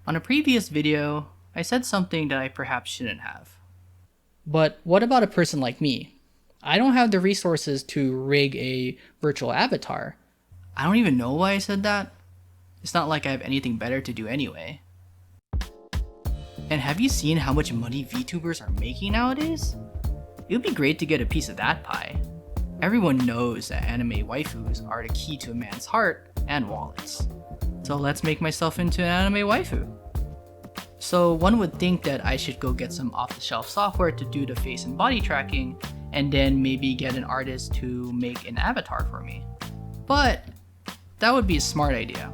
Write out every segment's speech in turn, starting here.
On a previous video, I said something that I perhaps shouldn't have. But what about a person like me? I don't have the resources to rig a virtual avatar. I don't even know why I said that. It's not like I have anything better to do anyway. And have you seen how much money VTubers are making nowadays? It would be great to get a piece of that pie. Everyone knows that anime waifus are the key to a man's heart and wallets. So let's make myself into an anime waifu. So one would think that I should go get some off-the-shelf software to do the face and body tracking, and then maybe get an artist to make an avatar for me. But that would be a smart idea.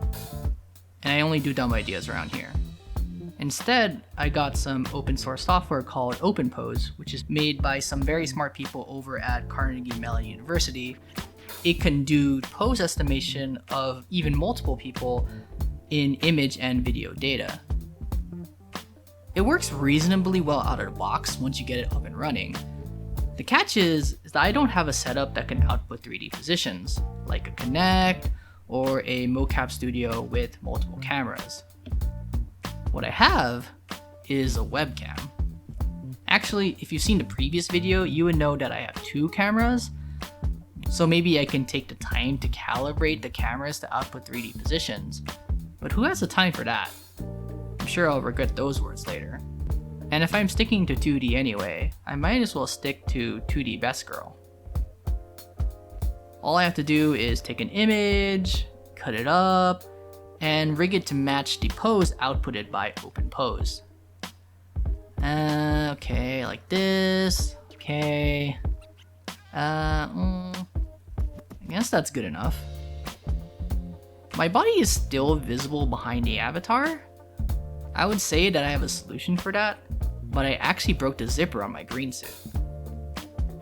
And I only do dumb ideas around here. Instead, I got some open source software called OpenPose, which is made by some very smart people over at Carnegie Mellon University. It can do pose estimation of even multiple people in image and video data. It works reasonably well out of the box once you get it up and running. The catch is that I don't have a setup that can output 3D positions, like a Kinect or a mocap studio with multiple cameras. What I have is a webcam. Actually, if you've seen the previous video, you would know that I have 2 cameras, so maybe I can take the time to calibrate the cameras to output 3D positions. But who has the time for that? I'm sure I'll regret those words later. And if I'm sticking to 2D anyway, I might as well stick to 2D best girl. All I have to do is take an image, cut it up, and rig it to match the pose outputted by OpenPose. Okay, like this. Okay. I guess that's good enough. My body is still visible behind the avatar. I would say that I have a solution for that, but I actually broke the zipper on my green suit.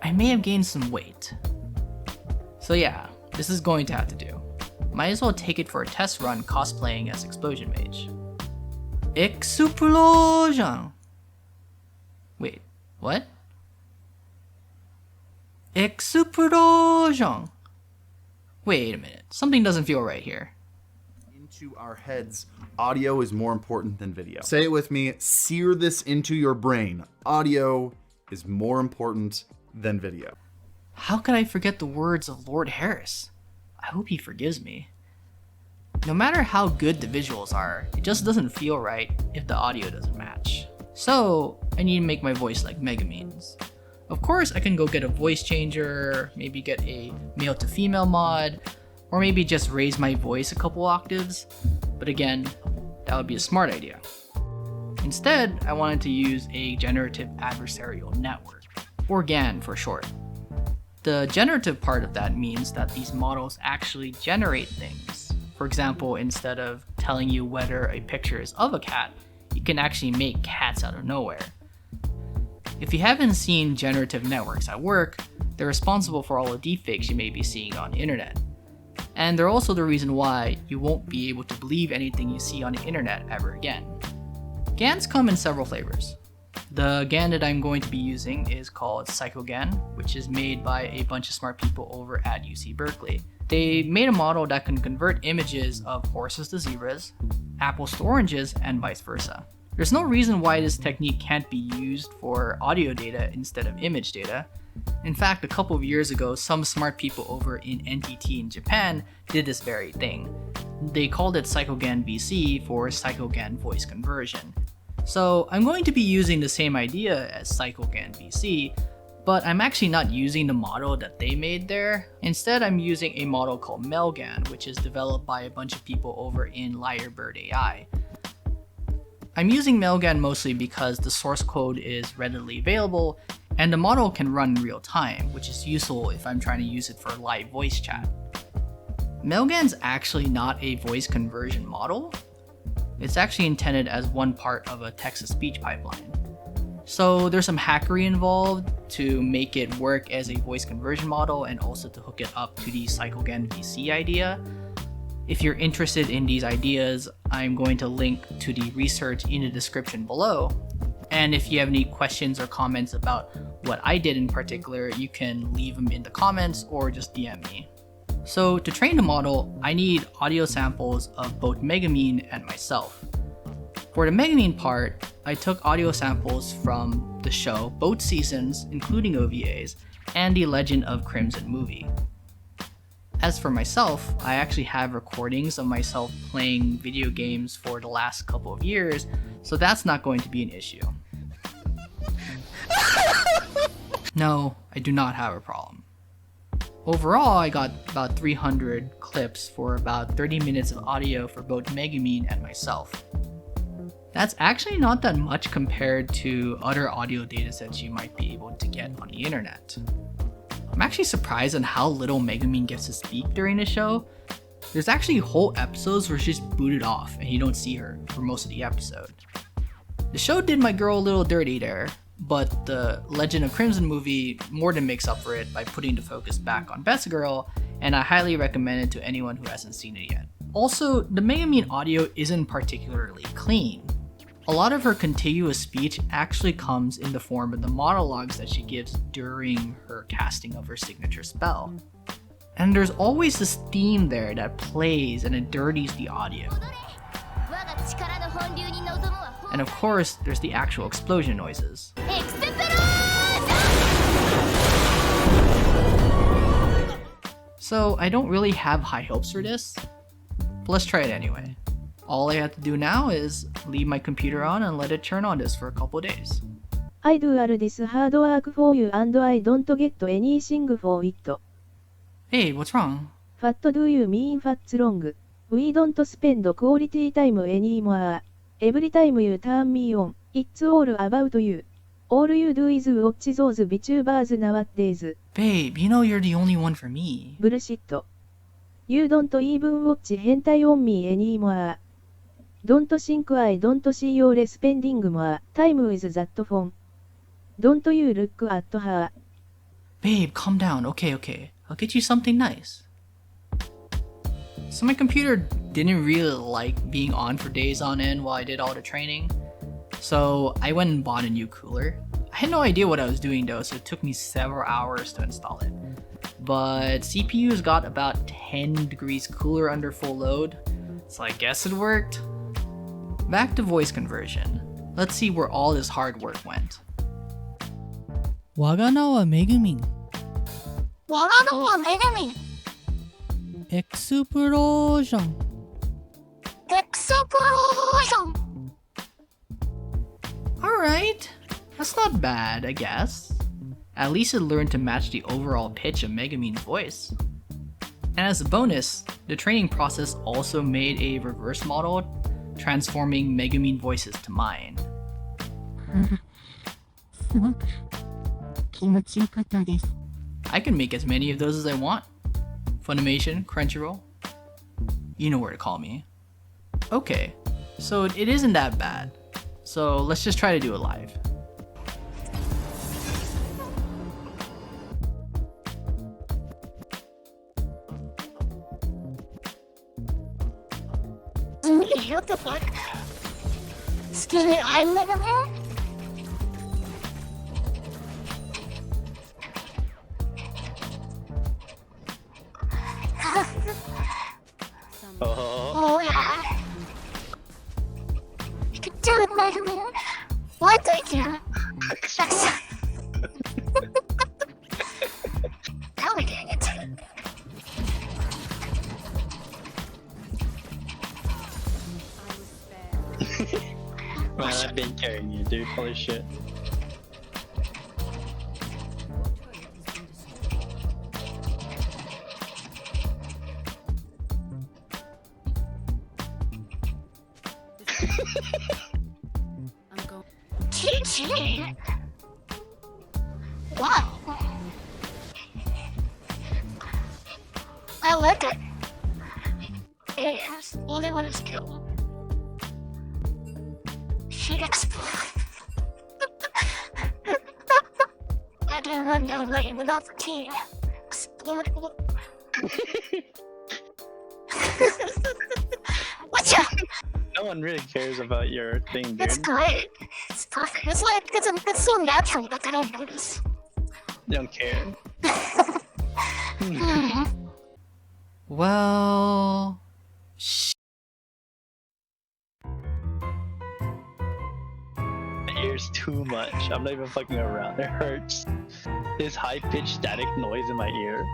I may have gained some weight. So yeah, this is going to have to do. Might as well take it for a test run cosplaying as Explosion Mage. Explosion! Wait, what? Explosion! Wait a minute, something doesn't feel right here. Into our heads, audio is more important than video. Say it with me, sear this into your brain. Audio is more important than video. How could I forget the words of Lord Harris? I hope he forgives me. No matter how good the visuals are, it just doesn't feel right if the audio doesn't match. So I need to make my voice like Megumin's. Of course, I can go get a voice changer, maybe get a male to female mod, or maybe just raise my voice a couple octaves. But again, that would be a smart idea. Instead, I wanted to use a generative adversarial network, or GAN for short. The generative part of that means that these models actually generate things. For example, instead of telling you whether a picture is of a cat, you can actually make cats out of nowhere. If you haven't seen generative networks at work, they're responsible for all the deepfakes you may be seeing on the internet. And they're also the reason why you won't be able to believe anything you see on the internet ever again. GANs come in several flavors. The GAN that I'm going to be using is called PsychoGAN, which is made by a bunch of smart people over at UC Berkeley. They made a model that can convert images of horses to zebras, apples to oranges, and vice versa. There's no reason why this technique can't be used for audio data instead of image data. In fact, a couple of years ago, some smart people over in NTT in Japan did this very thing. They called it PsychoGAN VC for PsychoGAN voice conversion. So I'm going to be using the same idea as PsychoGAN VC, but I'm actually not using the model that they made there. Instead, I'm using a model called MelGAN, which is developed by a bunch of people over in Lyrebird AI. I'm using MelGAN mostly because the source code is readily available and the model can run in real time, which is useful if I'm trying to use it for live voice chat. MelGAN's actually not a voice conversion model. It's actually intended as one part of a text-to-speech pipeline. So there's some hackery involved to make it work as a voice conversion model and also to hook it up to the PsychoGAN VC idea. If you're interested in these ideas, I'm going to link to the research in the description below. And if you have any questions or comments about what I did in particular, you can leave them in the comments or just DM me. So to train the model, I need audio samples of both Megumin and myself. For the Megamine part, I took audio samples from the show, both seasons, including OVAs, and the Legend of Crimson movie. As for myself, I actually have recordings of myself playing video games for the last couple of years, so that's not going to be an issue. No, I do not have a problem. Overall, I got about 300 clips for about 30 minutes of audio for both Megamine and myself. That's actually not that much compared to other audio datasets you might be able to get on the internet. I'm actually surprised on how little Megamine gets to speak during the show. There's actually whole episodes where she's booted off and you don't see her for most of the episode. The show did my girl a little dirty there, but the Legend of Crimson movie more than makes up for it by putting the focus back on Best Girl, and I highly recommend it to anyone who hasn't seen it yet. Also, the Megamine audio isn't particularly clean. A lot of her contiguous speech actually comes in the form of the monologues that she gives during her casting of her signature spell. And there's always this theme there that plays and it dirties the audio. And of course, there's the actual explosion noises. So I don't really have high hopes for this, but let's try it anyway. All I have to do now is leave my computer on and let it turn on this for a couple days. I do all this hard work for you and I don't get anything for it. Hey, what's wrong? What do you mean what's wrong? We don't spend quality time anymore. Every time you turn me on, it's all about you. All you do is watch those VTubers nowadays. Babe, you know you're the only one for me. Bullshit. You don't even watch hentai on me anymore. Don't think I don't see you're spending more time with that phone. Don't you look at her. Babe, calm down. Okay. I'll get you something nice. So my computer didn't really like being on for days on end while I did all the training. So I went and bought a new cooler. I had no idea what I was doing though, so it took me several hours to install it. But CPU's got about 10 degrees cooler under full load, so I guess it worked. Back to voice conversion. Let's see where all this hard work went. 我が名はめぐみん。我が名はめぐみん。エクスプロージョン。エクスプロージョン。Alright, that's not bad, I guess. At least it learned to match the overall pitch of Megamine's voice. And as a bonus, the training process also made a reverse model, transforming Megamine voices to mine. I can make as many of those as I want. Funimation, Crunchyroll, you know where to call me. Okay, so it isn't that bad. So let's just try to do it live. What the fuck? Excuse me, I'm Mega Man? Oh yeah. You can do it, Mega Man. Why don't you? Now we're doing it. Man, I've been carrying you, dude. Holy shit. GG. Wow. I like it. Yes, only one is killed. She exploded. I didn't run down lane without the team. Exploded. Watch out! No one really cares about your thing, dude. It's great. It's perfect. It's like, it's so natural that I don't notice. They don't care. Well... hurts too much. I'm not even fucking around. It hurts. This high-pitched static noise in my ear.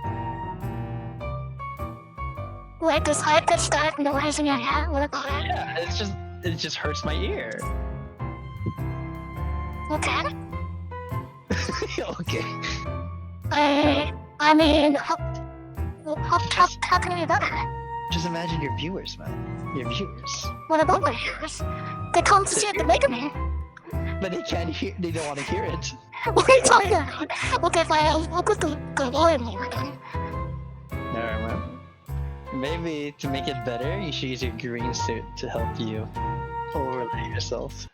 Like this high pitched static noise in your head. What about it? Yeah, it just hurts my ear. Okay. Okay. I mean, how can it be better? Just imagine your viewers, man. Your viewers. What about my ears? They come to see it, they make me. But they can't hear. They don't want to hear it. What are you talking about? Okay, fine. I'll put the volume lower then. Alright, man. Maybe to make it better, you should use your green suit to help you overlay yourself.